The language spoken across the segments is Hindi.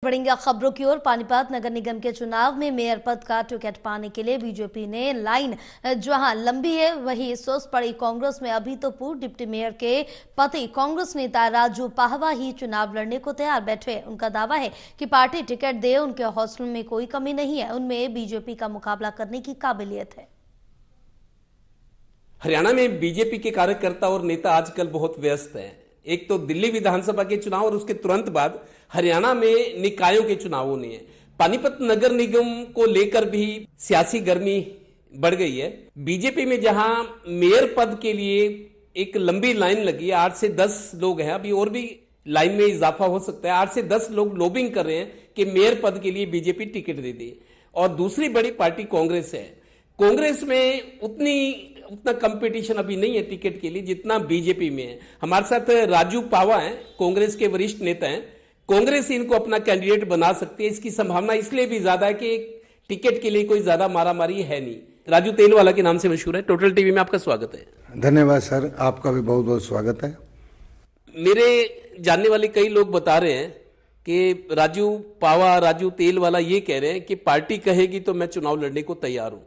बढ़ेंगे खबरों की ओर। पानीपत नगर निगम के चुनाव में मेयर पद का टिकट पाने के लिए बीजेपी ने लाइन जहां लंबी है, वहीं सुस्त पड़ी कांग्रेस में अभी तो पूर्व डिप्टी मेयर के पति कांग्रेस नेता राजू पाहवा ही चुनाव लड़ने को तैयार बैठे हैं। उनका दावा है कि पार्टी टिकट दे, उनके हौसलों में कोई कमी नहीं है, उनमें बीजेपी का मुकाबला करने की काबिलियत है। हरियाणा में बीजेपी के कार्यकर्ता और नेता आजकल बहुत व्यस्त हैं। एक तो दिल्ली विधानसभा के चुनाव और उसके तुरंत बाद हरियाणा में निकायों के चुनाव होने हैं। पानीपत नगर निगम को लेकर भी सियासी गर्मी बढ़ गई है। बीजेपी में जहां मेयर पद के लिए एक लंबी लाइन लगी है, 8 से 10 लोग हैं, अभी और भी लाइन में इजाफा हो सकता है। 8 से 10 लोग लॉबिंग कर रहे हैं कि मेयर पद के लिए बीजेपी टिकट दे दे। और दूसरी बड़ी पार्टी कांग्रेस है। कांग्रेस में उतना कंपटीशन अभी नहीं है टिकट के लिए जितना बीजेपी में है। हमारे साथ राजू पावा हैं, कांग्रेस के वरिष्ठ नेता हैं। कांग्रेस इनको अपना कैंडिडेट बना सकती है, इसकी संभावना इसलिए भी ज्यादा है कि टिकट के लिए कोई ज्यादा मारामारी है नहीं। राजू तेलवाला के नाम से मशहूर है। टोटल टीवी में आपका स्वागत है। धन्यवाद सर, आपका भी बहुत बहुत स्वागत है। मेरे जानने वाले कई लोग बता रहे हैं कि राजू पावा, राजू तेलवाला ये कह रहे हैं कि पार्टी कहेगी तो मैं चुनाव लड़ने को तैयार हूं।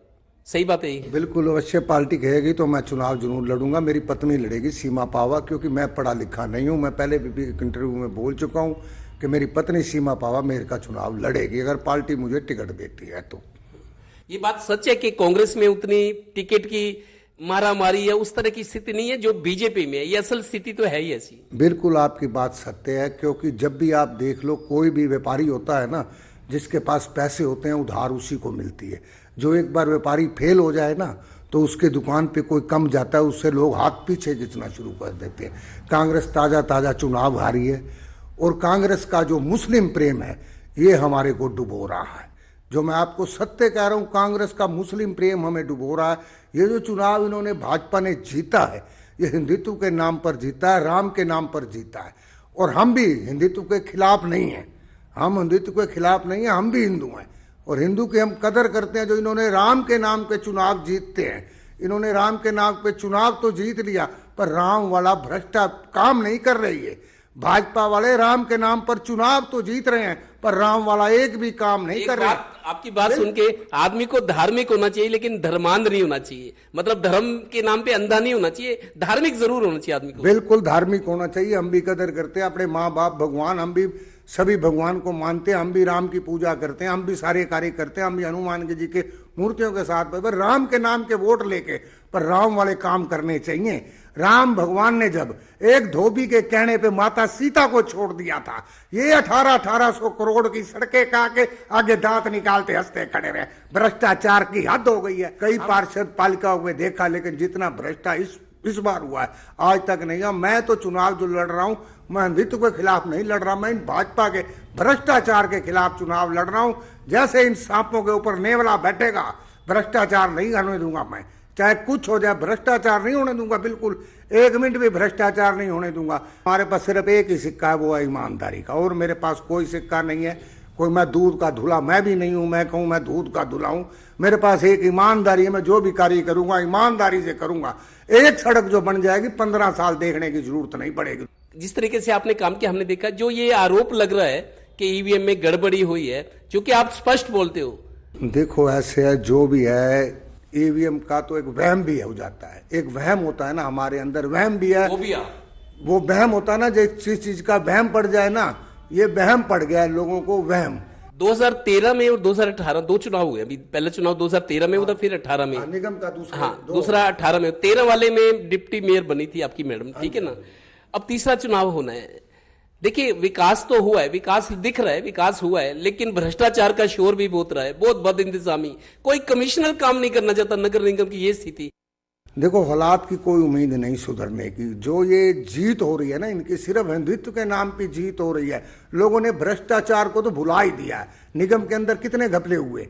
सही बात है? बिल्कुल अवश्य, पार्टी कहेगी तो मैं चुनाव जरूर लड़ूंगा। मेरी पत्नी लड़ेगी, सीमा पावा, क्योंकि मैं पढ़ा लिखा नहीं हूं। मैं पहले भी एक इंटरव्यू में बोल चुका हूं कि मेरी पत्नी सीमा पावा मेयर का चुनाव लड़ेगी अगर पार्टी मुझे टिकट देती है तो। ये बात सच है कि कांग्रेस में उतनी टिकट की मारामारी या उस तरह की स्थिति नहीं है जो बीजेपी में है? ये असल स्थिति तो है ही ऐसी। बिल्कुल आपकी बात सत्य है, क्योंकि जब भी आप देख लो, कोई भी व्यापारी होता है ना, जिसके पास पैसे होते हैं उधार उसी को मिलती है। जो एक बार व्यापारी फेल हो जाए ना तो उसके दुकान पे कोई कम जाता है, उससे लोग हाथ पीछे खींचना शुरू कर देते हैं। कांग्रेस ताजा चुनाव हारी है और कांग्रेस का जो मुस्लिम प्रेम है ये हमारे को डुबो रहा है। जो मैं आपको सत्य कह रहा हूँ, कांग्रेस का मुस्लिम प्रेम हमें डुबो रहा है। ये जो चुनाव इन्होंने भाजपा ने जीता है, ये हिंदुत्व के नाम पर जीता है, राम के नाम पर जीता है। और हम भी हिंदुत्व के खिलाफ नहीं हैं, हम हिंदुत्व के खिलाफ नहीं है, हम भी हिंदू हैं और हिंदू की हम कदर करते हैं। जो इन्होंने राम के नाम पे चुनाव जीतते हैं, इन्होंने राम के नाम पे चुनाव तो जीत लिया पर राम वाला भ्रष्टा काम नहीं कर रही है। भाजपा वाले राम के नाम पर चुनाव तो जीत रहे हैं पर राम वाला एक भी काम नहीं कर रहे। आपकी बात सुन के आदमी को धार्मिक होना चाहिए लेकिन धर्मांध नहीं होना चाहिए। मतलब धर्म के नाम पे अंधा नहीं होना चाहिए, धार्मिक जरूर होना चाहिए आदमी को। बिल्कुल धार्मिक होना चाहिए। हम भी कदर करते हैं अपने माँ बाप, भगवान, हम भी सभी भगवान को मानते हैं। हम भी राम की पूजा करते हैं, हम भी सारे कार्य करते हैं। हम भी हनुमान जी के मूर्तियों के साथ पर राम के नाम के वोट लेके पर राम वाले काम करने चाहिए। राम भगवान ने जब एक धोबी के कहने पे माता सीता को छोड़ दिया था, ये 1800 करोड़ की सड़कें कहा के आगे दांत निकालते हंसते खड़े रहे। भ्रष्टाचार की हद हो गई है। कई पार्षद पालिकाओं में देखा, लेकिन जितना भ्रष्टाचार इस बार हुआ है आज तक नहीं हुआ। मैं तो चुनाव जो लड़ रहा हूं, मैं हिंदुत्व के खिलाफ नहीं लड़ रहा, मैं इन भाजपा के भ्रष्टाचार के खिलाफ चुनाव लड़ रहा हूं। जैसे इन सांपों के ऊपर नेवला बैठेगा, भ्रष्टाचार नहीं होने दूंगा। मैं चाहे कुछ हो जाए, भ्रष्टाचार नहीं होने दूंगा। बिल्कुल 1 मिनट भी भ्रष्टाचार नहीं होने दूंगा। हमारे पास सिर्फ एक ही सिक्का है, वो है ईमानदारी का, और मेरे पास कोई सिक्का नहीं है। कोई मैं दूध का धुला मैं भी नहीं हूं, मैं कहूं मैं दूध का धुला हूं। मेरे पास एक ईमानदारी है। मैं जो भी कार्य करूंगा ईमानदारी से करूंगा। एक सड़क जो बन जाएगी 15 साल देखने की जरूरत नहीं पड़ेगी। जिस तरीके से आपने काम किया, हमने देखा जो ये आरोप लग रहा है कि ईवीएम में गड़बड़ी हुई है, क्योंकि आप स्पष्ट बोलते हो। देखो ऐसे है, जो भी है ईवीएम का तो एक वहम भी हो जाता है। एक वहम होता है ना हमारे अंदर, वहम भी है। वो वहम होता है ना, जिस चीज का वहम पड़ जाए ना, ये वहम पड़ गया है लोगों को, वहम। 2013 में और 2018 दो चुनाव हुए। अभी पहला चुनाव 2013 में हुआ, फिर 18 में निगम का दूसरा 18 में। 13 वाले में डिप्टी मेयर बनी थी आपकी मैडम, ठीक है ना। अब तीसरा चुनाव होना है। देखिए विकास तो हुआ है, विकास दिख रहा है, विकास हुआ है, लेकिन भ्रष्टाचार का शोर भी बहुत रहा है, बहुत बद इंतजामी। कोई कमिश्नर काम नहीं करना चाहता नगर निगम की ये स्थिति। देखो हालात की कोई उम्मीद नहीं सुधरने की। जो ये जीत हो रही है ना, इनकी सिर्फ हिंदुत्व के नाम पे जीत हो रही है। लोगों ने भ्रष्टाचार को तो भुला ही दिया है। निगम के अंदर कितने घपले हुए,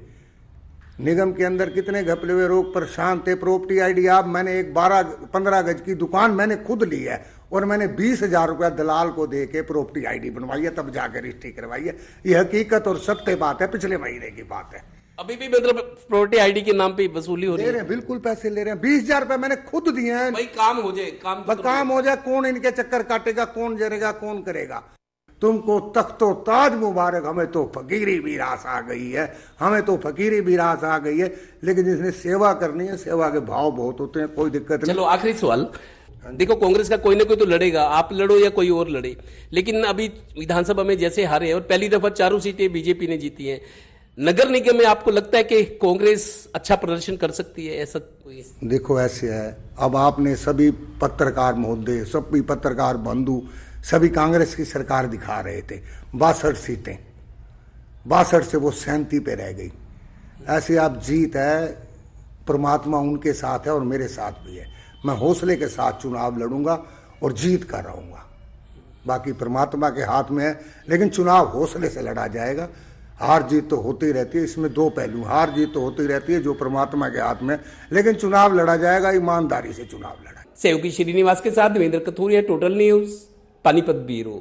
निगम के अंदर कितने घपले हुए। लोग परेशान थे। प्रॉपर्टी आईडी, आप मैंने एक 12-15 गज की दुकान मैंने खुद ली है और मैंने 20,000 रुपया दलाल को दे के प्रॉपर्टी आईडी बनवाई है, तब जाकर रजिस्ट्री करवाई है। ये हकीकत और सत्य बात है, पिछले महीने की बात है। अभी भी मतलब प्रॉपर्टी आईडी के नाम पे वसूली हो रही है। बिल्कुल पैसे ले रहे हैं। 20,000 रुपए मैंने खुद दिए हैं। भाई काम हो जाए, काम हो जाए। कौन इनके चक्कर काटेगा, कौन जरेगा, कौन करेगा। तुमको तख्तो ताज मुबारक, हमें तो फकीरी भी रास आ गई है, हमें तो फकीरी भी रास आ गई है। लेकिन जिसने सेवा करनी है, सेवा के भाव बहुत होते हैं, कोई दिक्कत नहीं। चलो आखिरी सवाल, देखो कांग्रेस का कोई ना कोई तो लड़ेगा, आप लड़ो या कोई और लड़े, लेकिन अभी विधानसभा में जैसे हारे और पहली दफा 4 सीटें बीजेपी ने जीती हैं, नगर निगम में आपको लगता है कि कांग्रेस अच्छा प्रदर्शन कर सकती है? ऐसा कोई? देखो ऐसे है, अब आपने सभी पत्रकार महोदय, सभी पत्रकार बंधु सभी कांग्रेस की सरकार दिखा रहे थे 62 सीटें, 62 से वो 37 पे रह गई। ऐसे आप जीत है, परमात्मा उनके साथ है और मेरे साथ भी है। मैं हौसले के साथ चुनाव लड़ूंगा और जीत कर रहूंगा, बाकी परमात्मा के हाथ में है। लेकिन चुनाव हौसले से लड़ा जाएगा, हार जीत तो होती रहती है, इसमें दो पहलू, हार जीत तो होती रहती है जो परमात्मा के हाथ में, लेकिन चुनाव लड़ा जाएगा, ईमानदारी से चुनाव लड़ा। सहयोगी श्रीनिवास के साथ Devendra Kathuria, total news, Panipat bureau.